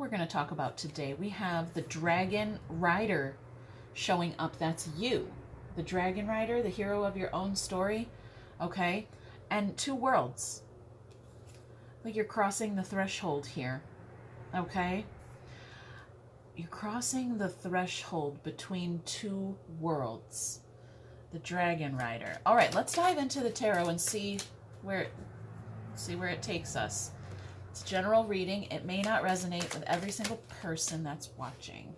we're going to talk about today. We have the Dragon Rider showing up. That's you. The Dragon Rider, the hero of your own story. Okay? And two worlds. Like you're crossing the threshold here. Okay? You're crossing the threshold between two worlds. The Dragon Rider. All right, let's dive into the tarot and see where it takes us. It's a general reading. It may not resonate with every single person that's watching.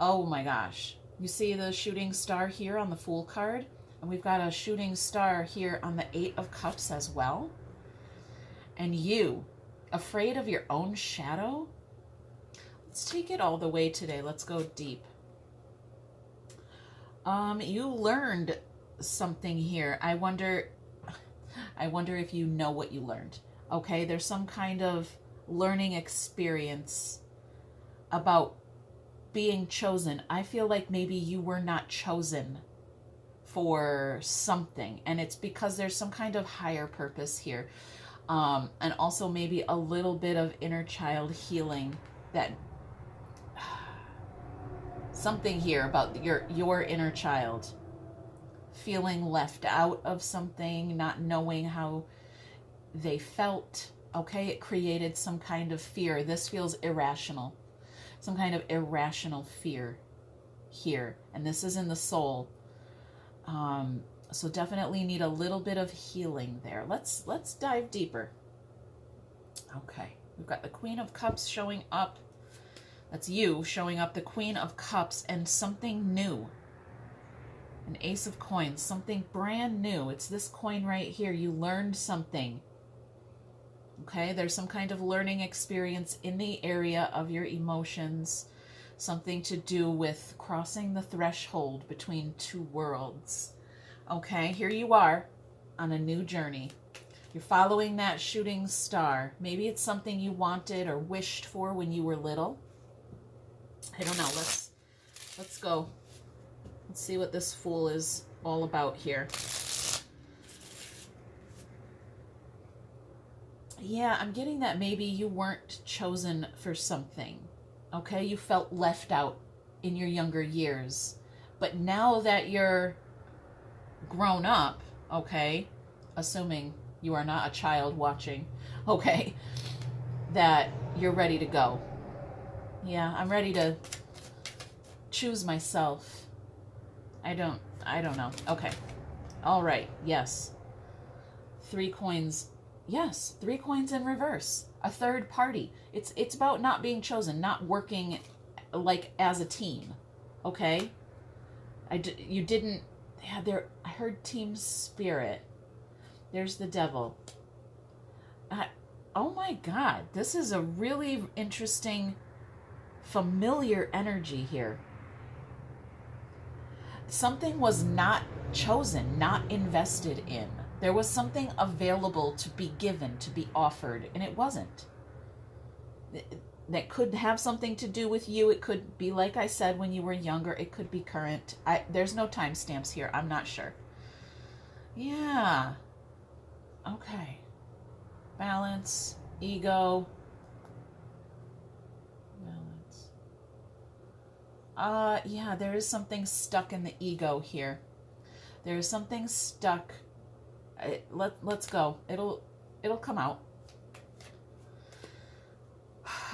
Oh my gosh. You see the shooting star here on the Fool card? And we've got a shooting star here on the Eight of Cups as well. And you, afraid of your own shadow? Let's take it all the way today. Let's go deep. You learned something here. I wonder if you know what you learned. Okay, there's some kind of learning experience about being chosen. I feel like maybe you were not chosen for something, and it's because there's some kind of higher purpose here. And also maybe a little bit of inner child healing, that something here about your inner child feeling left out of something, not knowing how they felt. Okay, it created some kind of fear. This feels irrational. Some kind of irrational fear here. And this is in the soul. So definitely need a little bit of healing there. Let's dive deeper. Okay, we've got the Queen of Cups showing up. That's you showing up, the Queen of Cups, and something new. An Ace of Coins, something brand new. It's this coin right here. You learned something. Okay, there's some kind of learning experience in the area of your emotions. Something to do with crossing the threshold between two worlds. Okay, here you are on a new journey. You're following that shooting star. Maybe it's something you wanted or wished for when you were little. I don't know. Let's go. Let's see what this Fool is all about here. Yeah, I'm getting that maybe you weren't chosen for something. Okay, you felt left out in your younger years. But now that you're grown up, okay, assuming you are not a child watching, okay, that you're ready to go. Yeah, I'm ready to choose myself. I don't know. Okay. All right. Yes. 3 coins. Yes, 3 coins in reverse. A third party. It's about not being chosen, not working like as a team. Okay? You didn't. Yeah, there. I heard team spirit. There's the Devil. Oh my God, this is a really interesting, familiar energy here. Something was not chosen, not invested in. There was something available to be given, to be offered, and it wasn't. That could have something to do with you. It could be, like I said, when you were younger. It could be current. There's no timestamps here. I'm not sure. Yeah. Okay. Balance, ego. Balance. Yeah, there is something stuck in the ego here. There is something stuck. Let's go. It'll come out.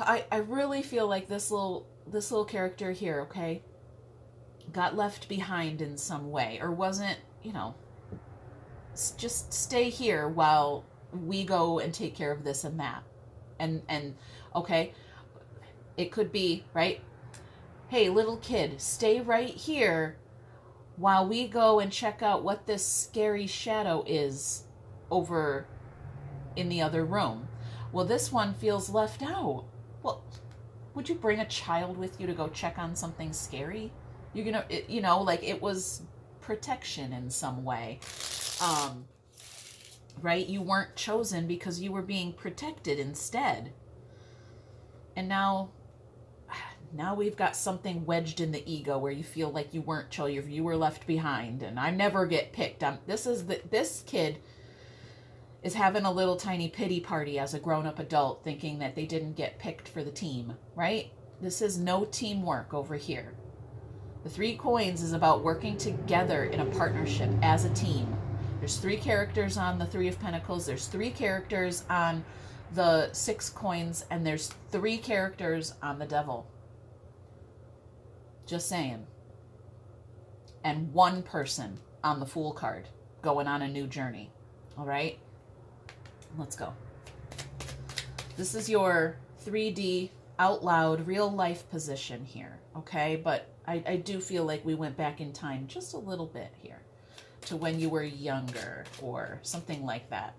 I really feel like this little character here, okay, got left behind in some way, or wasn't, just stay here while we go and take care of this and that. And okay, it could be, right? Hey, little kid, stay right here while we go and check out what this scary shadow is over in the other room. Well, this one feels left out. Well, would you bring a child with you to go check on something scary? You're gonna, like it was protection in some way. Right? You weren't chosen because you were being protected instead. And now we've got something wedged in the ego where you feel like you weren't chosen, you were left behind, and I never get picked. This kid is having a little tiny pity party as a grown-up adult, thinking that they didn't get picked for the team, right? This is no teamwork over here. The 3 coins is about working together in a partnership as a team. There's 3 characters on the 3 of Pentacles. There's 3 characters on the 6 coins, and there's 3 characters on the Devil. Just saying. And 1 person on the Fool card going on a new journey. All right? Let's go. This is your 3D out loud real life position here. Okay? But I do feel like we went back in time just a little bit here to when you were younger or something like that.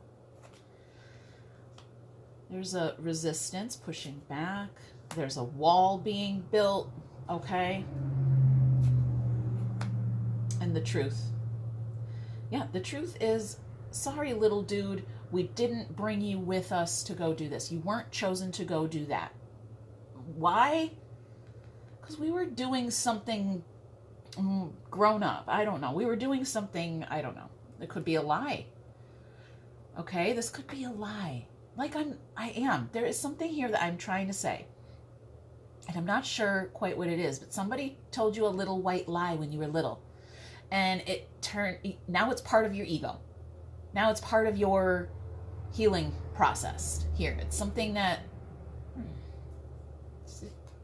There's a resistance pushing back. There's a wall being built. Okay? And the truth. Yeah, the truth is, sorry, little dude, we didn't bring you with us to go do this. You weren't chosen to go do that. Why? Because we were doing something grown up. I don't know. We were doing something, I don't know. It could be a lie. Okay? This could be a lie. Like I am. There is something here that I'm trying to say. And I'm not sure quite what it is, but somebody told you a little white lie when you were little. And it turned, now it's part of your ego. Now it's part of your healing process here. It's something that,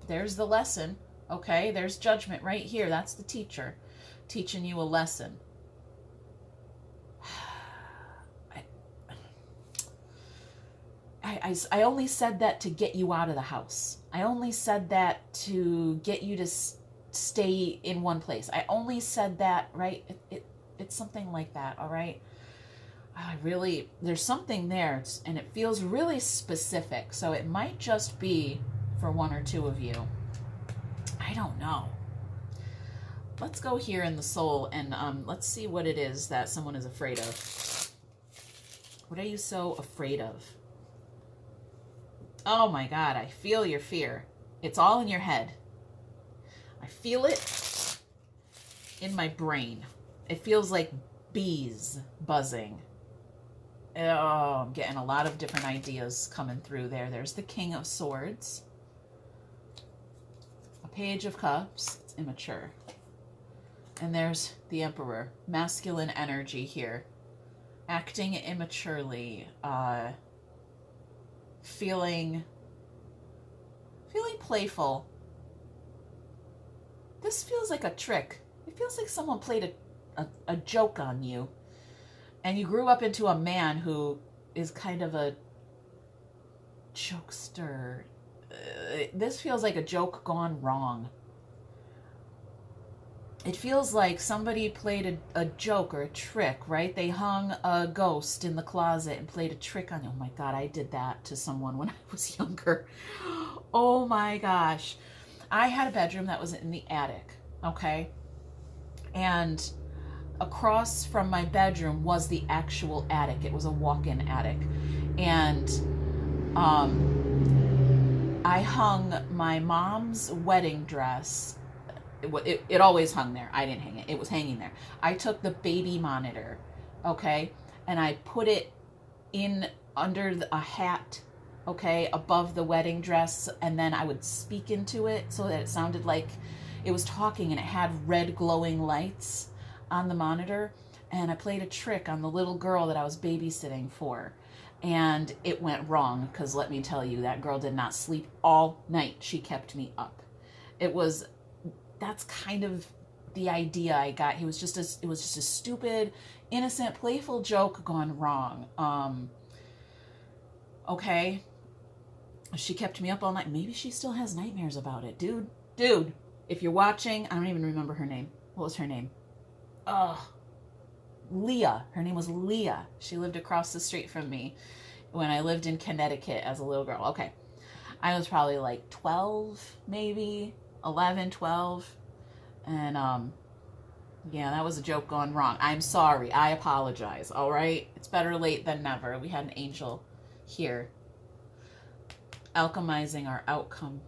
there's the lesson. Okay, there's judgment right here. That's the teacher teaching you a lesson. I only said that to get you out of the house. I only said that to get you to stay in one place. I only said that, right? It's something like that, all right? There's something there, and it feels really specific. So it might just be for 1 or 2 of you. I don't know. Let's go here in the soul, and let's see what it is that someone is afraid of. What are you so afraid of? Oh my God, I feel your fear. It's all in your head. I feel it in my brain. It feels like bees buzzing. Oh, I'm getting a lot of different ideas coming through there. There's the King of Swords. A Page of Cups. It's immature. And there's the Emperor. Masculine energy here. Acting immaturely. Feeling playful. This feels like a trick. It feels like someone played a joke on you. And you grew up into a man who is kind of a jokester. This feels like a joke gone wrong. It feels like somebody played a joke or a trick, right? They hung a ghost in the closet and played a trick on you. Oh my God, I did that to someone when I was younger. Oh my gosh. I had a bedroom that was in the attic, okay? And across from my bedroom was the actual attic. It was a walk-in attic. And I hung my mom's wedding dress. It always hung there. I didn't hang it. It was hanging there. I took the baby monitor, okay, and I put it in under a hat, okay, above the wedding dress, and then I would speak into it so that it sounded like it was talking, and it had red glowing lights on the monitor. And I played a trick on the little girl that I was babysitting for, and it went wrong, because let me tell you, that girl did not sleep all night. She kept me up. That's kind of the idea I got. It was just a stupid, innocent, playful joke gone wrong. Okay. She kept me up all night. Maybe she still has nightmares about it. Dude, if you're watching, I don't even remember her name. What was her name? Leah. Her name was Leah. She lived across the street from me when I lived in Connecticut as a little girl. Okay. I was probably like 12, maybe 11, 12. And, yeah, that was a joke gone wrong. I'm sorry. I apologize. All right. It's better late than never. We had an angel here alchemizing our outcome.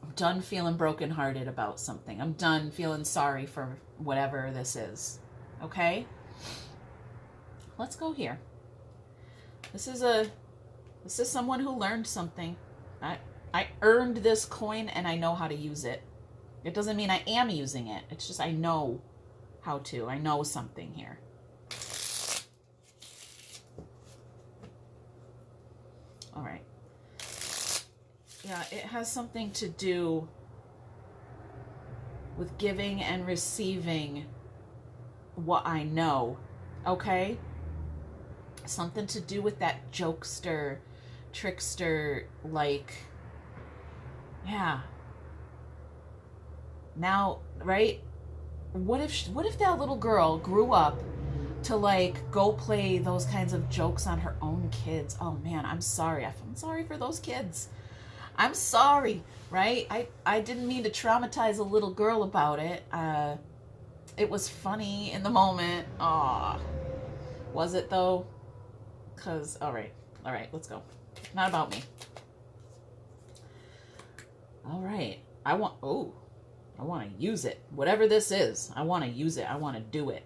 I'm done feeling brokenhearted about something. I'm done feeling sorry for whatever this is. Okay? Let's go here. This is someone who learned something. I earned this coin and I know how to use it. It doesn't mean I am using it. It's just I know how to. I know something here. All right. Yeah, it has something to do with giving and receiving what I know. Okay? Something to do with that jokester, trickster, like, yeah. Now, right? What if that little girl grew up to like go play those kinds of jokes on her own kids? Oh man, I'm sorry. I'm sorry for those kids. I'm sorry, right? I didn't mean to traumatize a little girl about it. It was funny in the moment. Aw. Was it though? Cause all right, let's go. Not about me. All right, I want to use it. Whatever this is, I want to use it. I want to do it.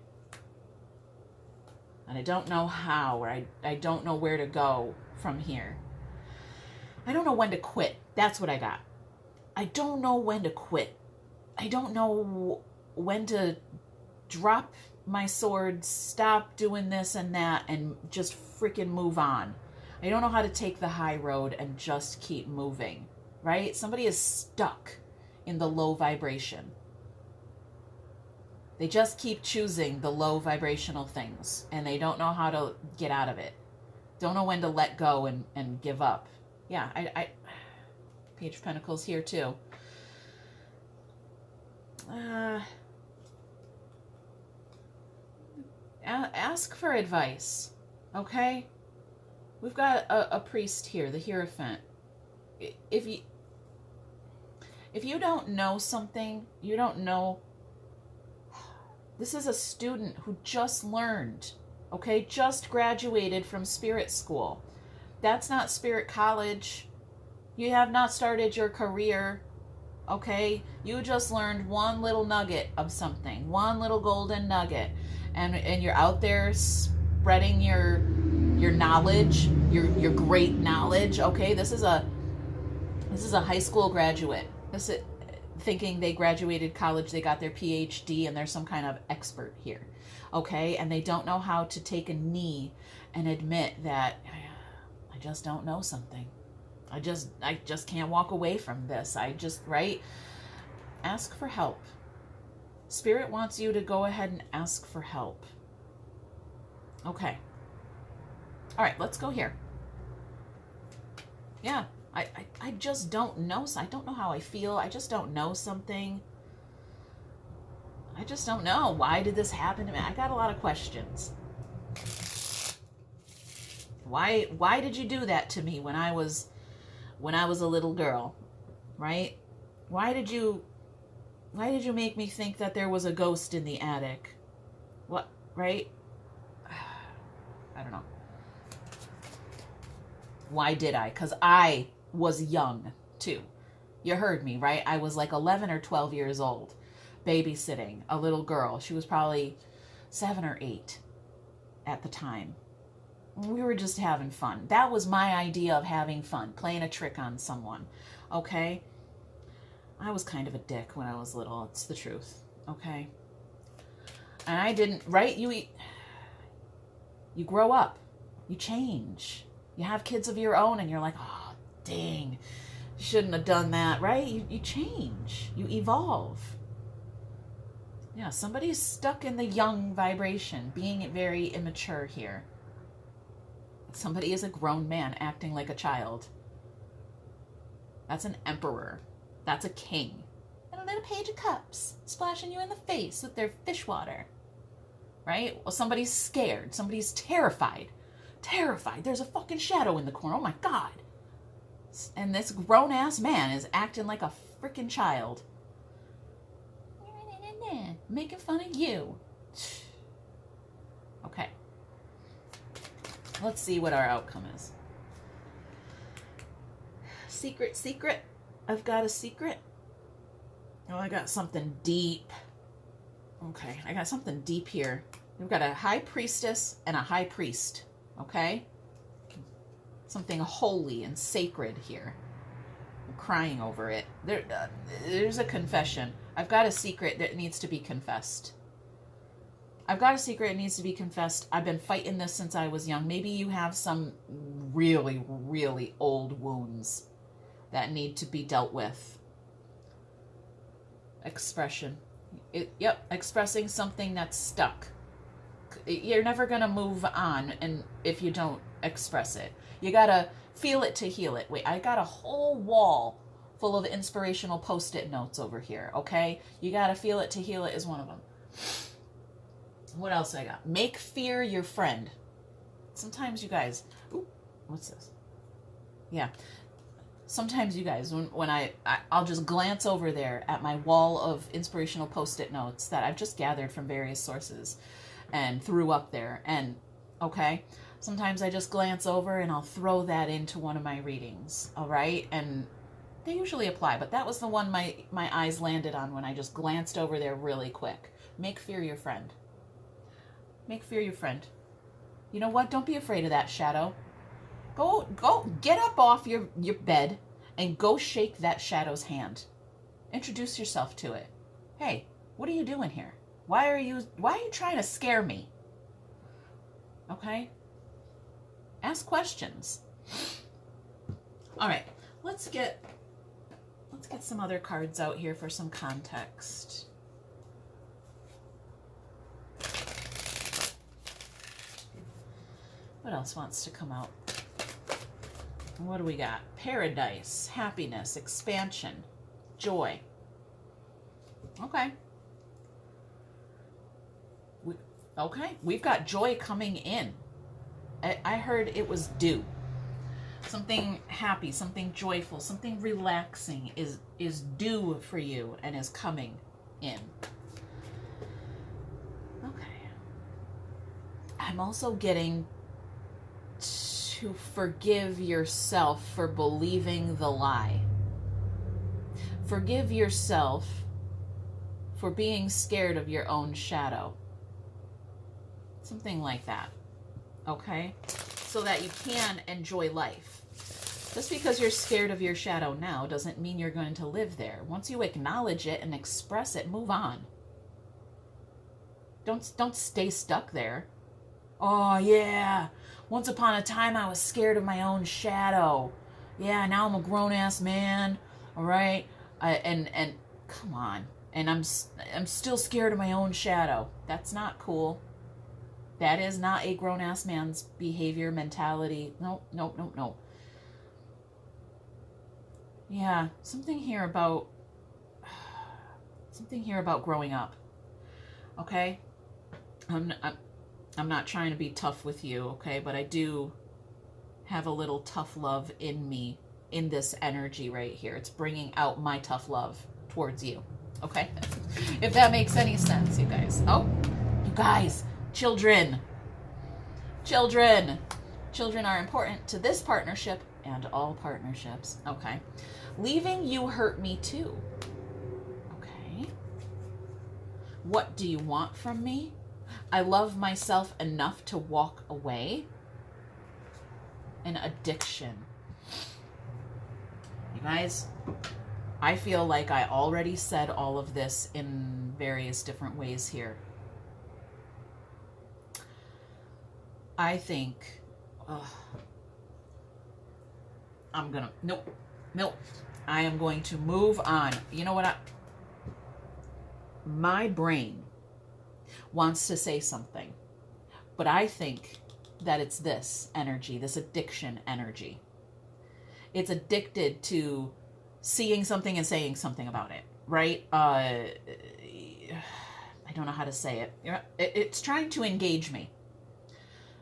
And I don't know how, or I don't know where to go from here. I don't know when to quit. That's what I got. I don't know when to quit. I don't know when to drop my sword, stop doing this and that, and just freaking move on. I don't know how to take the high road and just keep moving, right? Somebody is stuck in the low vibration. They just keep choosing the low vibrational things, and they don't know how to get out of it. Don't know when to let go and give up. Yeah, I Page of Pentacles here too. Ask for advice, okay? We've got a priest here, the Hierophant. If you don't know something, you don't know. This is a student who just learned, okay? Just graduated from spirit school. That's not spirit college. You have not started your career, okay? You just learned one little nugget of something, one little golden nugget. And you're out there spreading your knowledge, your great knowledge, okay? This is a high school graduate. This is thinking they graduated college, they got their PhD, and they're some kind of expert here, okay? And they don't know how to take a knee and admit that I just don't know something. I just can't walk away from this. Right? Ask for help. Spirit wants you to go ahead and ask for help. Okay. All right, let's go here. Yeah, I just don't know. I don't know how I feel. I just don't know something. I just don't know. Why did this happen to me? I got a lot of questions. Why did you do that to me when I was a little girl? Right? Why did you make me think that there was a ghost in the attic? What, right? I don't know. Why did I? Because I was young, too. You heard me, right? I was like 11 or 12 years old, babysitting a little girl. She was probably 7 or 8 at the time. We were just having fun. That was my idea of having fun, playing a trick on someone, okay? I was kind of a dick when I was little. It's the truth, okay? And I didn't, right? You grow up. You change. You have kids of your own and you're like, oh, dang, shouldn't have done that, right? You change. You evolve. Yeah, somebody's stuck in the young vibration, being very immature here. Somebody is a grown man acting like a child. That's an emperor. That's a king. And then a page of cups splashing you in the face with their fish water. Right? Well, somebody's scared. Somebody's terrified. Terrified. There's a fucking shadow in the corner. Oh my God. And this grown-ass man is acting like a freaking child. Making fun of you. Okay. Let's see what our outcome is. Secret. I've got a secret. Oh, I got something deep. Okay, I got something deep here. We've got a high priestess and a high priest. Okay? something holy and sacred here. I'm crying over it. There's a confession. I've got a secret that needs to be confessed. I've got a secret that needs to be confessed. I've been fighting this since I was young. Maybe you have some really, really old wounds that need to be dealt with. Expression. Yep, expressing something that's stuck. You're never going to move on and if you don't express it. You got to feel it to heal it. Wait, I got a whole wall full of inspirational post-it notes over here, okay? You got to feel it to heal it is one of them. What else I got? Make fear your friend. Sometimes you guys... Ooh, what's this? Yeah. Sometimes you guys, when I'll just glance over there at my wall of inspirational post-it notes that I've just gathered from various sources and threw up there. And, okay, sometimes I just glance over and I'll throw that into one of my readings, all right? And they usually apply, but that was the one my eyes landed on when I just glanced over there really quick. Make fear your friend. Make fear your friend. You know what? Don't be afraid of that shadow. Go, get up off your bed and go shake that shadow's hand. Introduce yourself to it. Hey, what are you doing here? Why are you trying to scare me? Okay? Ask questions. All right, let's get some other cards out here for some context. What else wants to come out? What do we got? Paradise, happiness, expansion, joy. Okay. We've got joy coming in. I heard it was due. Something happy, something joyful, something relaxing is due for you and is coming in. Okay. I'm also getting to forgive yourself for believing the lie. Forgive yourself for being scared of your own shadow. Something like that. Okay? So that you can enjoy life. Just because you're scared of your shadow now doesn't mean you're going to live there. Once you acknowledge it and express it, move on. Don't stay stuck there. Oh, yeah. Once upon a time, I was scared of my own shadow. Yeah, now I'm a grown-ass man. All right? And come on. And I'm still scared of my own shadow. That's not cool. That is not a grown-ass man's behavior, mentality. No. Yeah, something here about growing up. Okay? I'm not trying to be tough with you, okay? But I do have a little tough love in me, in this energy right here. It's bringing out my tough love towards you, okay? If that makes any sense, you guys. Oh, you guys, children. Children are important to this partnership and all partnerships, okay? Leaving you hurt me too, okay? What do you want from me? I love myself enough to walk away. An addiction. You guys, I feel like I already said all of this in various different ways here. I think, nope. I am going to move on. You know what? My brain wants to say something, but I think that it's this energy, this addiction energy. It's addicted to seeing something and saying something about it, right? I don't know how to say it. It's trying to engage me.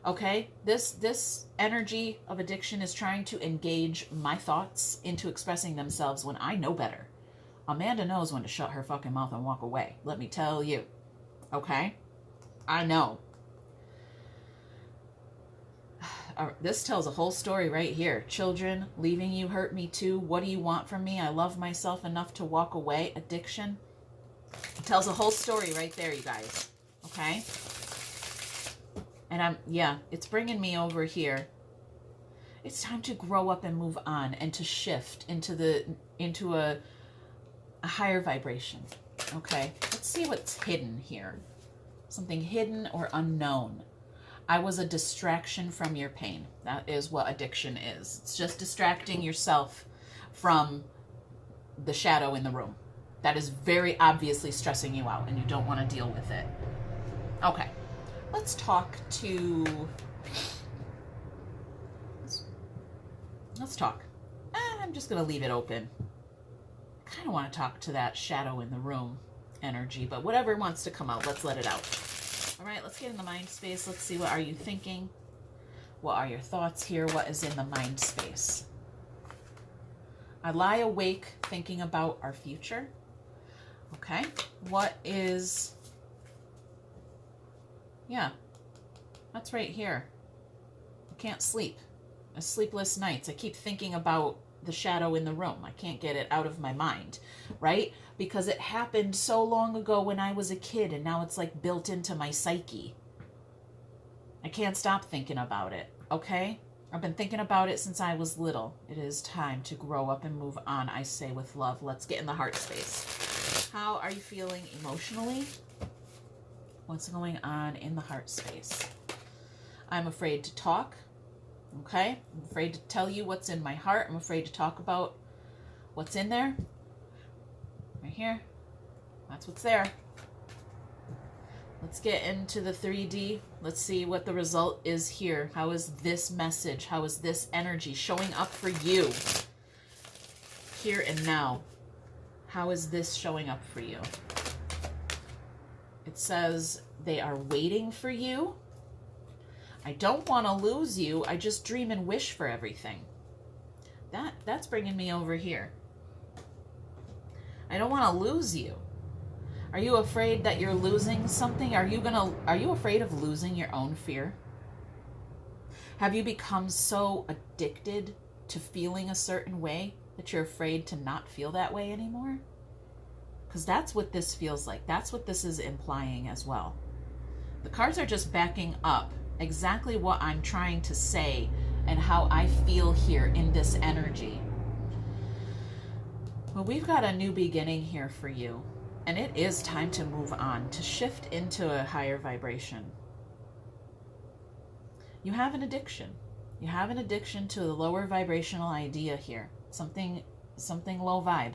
Okay? This energy of addiction is trying to engage my thoughts into expressing themselves when I know better. Amanda knows when to shut her fucking mouth and walk away. Let me tell you. Okay? I know. This tells a whole story right here. Children, leaving you hurt me too. What do you want from me? I love myself enough to walk away. Addiction. It tells a whole story right there, you guys. Okay? And it's bringing me over here It's time to grow up and move on and to shift into a higher vibration. Okay, let's see what's hidden here. Something hidden or unknown. I was a distraction from your pain. That is what addiction is. It's just distracting yourself from the shadow in the room. That is very obviously stressing you out and you don't want to deal with it. Okay, let's talk to... Let's talk. I'm just going to leave it open. I kind of want to talk to that shadow in the room energy, but whatever wants to come out, let's let it out. All right, let's get in the mind space. Let's see, what are you thinking? What are your thoughts here? What is in the mind space? I lie awake thinking about our future. Okay, what is... Yeah, that's right here. I can't sleep. Sleepless nights. I keep thinking about the shadow in the room. I can't get it out of my mind, right? Because it happened so long ago when I was a kid, and now it's like built into my psyche. I can't stop thinking about it, okay? I've been thinking about it since I was little. It is time to grow up and move on, I say with love. Let's get in the heart space. How are you feeling emotionally? What's going on in the heart space? I'm afraid to talk. Okay, I'm afraid to tell you what's in my heart. I'm afraid to talk about what's in there. Right here. That's what's there. Let's get into the 3D. Let's see what the result is here. How is this message? How is this energy showing up for you? Here and now. How is this showing up for you? It says they are waiting for you. I don't want to lose you. I just dream and wish for everything. That's bringing me over here. I don't want to lose you. Are you afraid that you're losing something? Are you afraid of losing your own fear? Have you become so addicted to feeling a certain way that you're afraid to not feel that way anymore? Because that's what this feels like. That's what this is implying as well. The cards are just backing up exactly what I'm trying to say and how I feel here in this energy. Well, we've got a new beginning here for you, and it is time to move on, to shift into a higher vibration. You have an addiction. You have an addiction to the lower vibrational idea here. Something low vibe.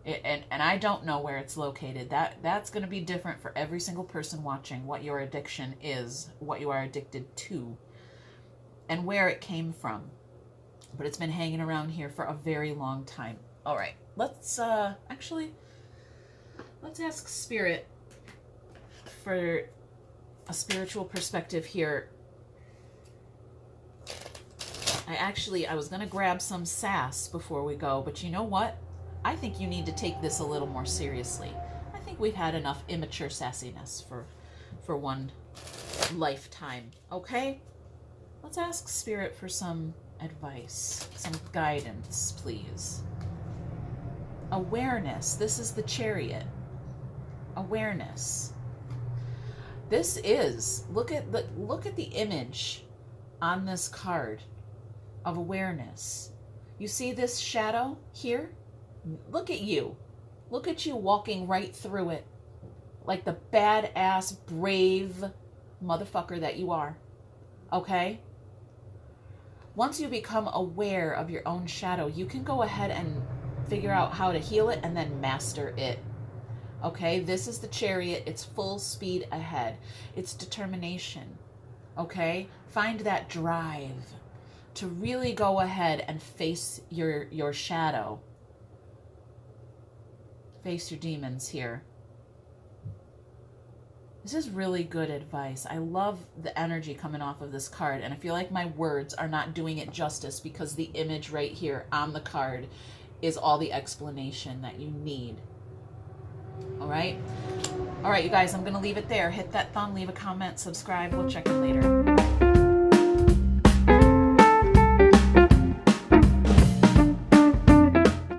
And I don't know where it's located. That's going to be different for every single person watching, what your addiction is, what you are addicted to, and where it came from. But it's been hanging around here for a very long time. All right, let's ask Spirit for a spiritual perspective here. I was going to grab some sass before we go, but you know what? I think you need to take this a little more seriously. I think we've had enough immature sassiness for one lifetime, okay? Let's ask Spirit for some advice, some guidance, please. Awareness. This is the Chariot. Awareness. This is, look at the image on this card of awareness. You see this shadow here? Look at you. Look at you walking right through it like the badass, brave motherfucker that you are. Okay? Once you become aware of your own shadow, you can go ahead and figure out how to heal it and then master it. Okay? This is the Chariot. It's full speed ahead. It's determination. Okay? Find that drive to really go ahead and face your shadow. Face your demons here. This is really good advice. I love the energy coming off of this card, and I feel like my words are not doing it justice because the image right here on the card is all the explanation that you need. All right? All right, you guys, I'm going to leave it there. Hit that thumb, leave a comment, subscribe. We'll check in later.